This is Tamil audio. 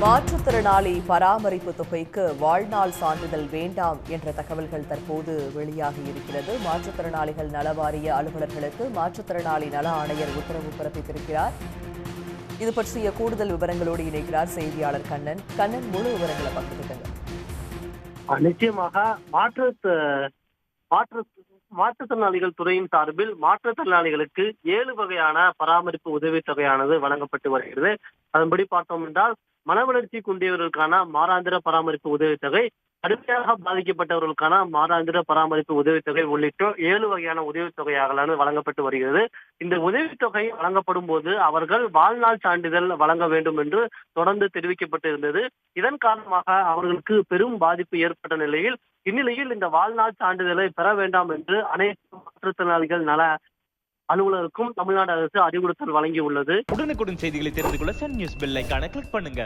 மாற்றுத்திறனாளி பராமரிப்பு தொகைக்கு வாழ்நாள் சான்றிதழ் வேண்டாம் என்ற தகவல்கள் தற்போது வெளியாகி இருக்கிறது. மாற்றுத்திறனாளிகள் நல வாரிய அலுவலர்களுக்கு மாற்றுத்திறனாளி நல ஆணையர் உத்தரவு பிறப்பித்திருக்கிறார். இது பற்றிய கூடுதல் விவரங்களோடு இணைக்கிறார் செய்தியாளர் கண்ணன். கண்ணன், முழு விவரங்களை பகிர்ந்துக்கங்க. நிச்சயமாக மாற்றுத்திறனாளிகள் துறையின் சார்பில் மாற்றுத்திறனாளிகளுக்கு 7 வகையான பராமரிப்பு உதவித்தொகையானது வழங்கப்பட்டு வருகிறது. அதன்படி பார்த்தோம் என்றால், மனவளர்ச்சி குன்றியவர்களுக்கான மாதாந்திர பராமரிப்பு உதவித்தொகை, கடுமையாக பாதிக்கப்பட்டவர்களுக்கான மாதாந்திர பராமரிப்பு உதவித்தொகை உள்ளிட்ட 7 வகையான உதவித்தொகையாக வழங்கப்பட்டு வருகிறது. இந்த உதவித்தொகை வழங்கப்படும் போது அவர்கள் வாழ்நாள் சான்றிதழ் வழங்க வேண்டும் என்று தொடர்ந்து தெரிவிக்கப்பட்டிருந்தது. இதன் காரணமாக அவர்களுக்கு பெரும் பாதிப்பு ஏற்பட்ட நிலையில், இந்நிலையில் இந்த வாழ்நாள் சான்றிதழை பெற வேண்டாம் என்று அனைத்து மாற்றுத்திறனாளிகள் நல அலுவலருக்கும் தமிழ்நாடு அரசு அறிவுறுத்தல் வழங்கியுள்ளது. உடனுக்குடன் செய்திகளை தெரிந்து கொள்ள சன் நியூஸ் பெல் ஐகானை கிளிக் பண்ணுங்க.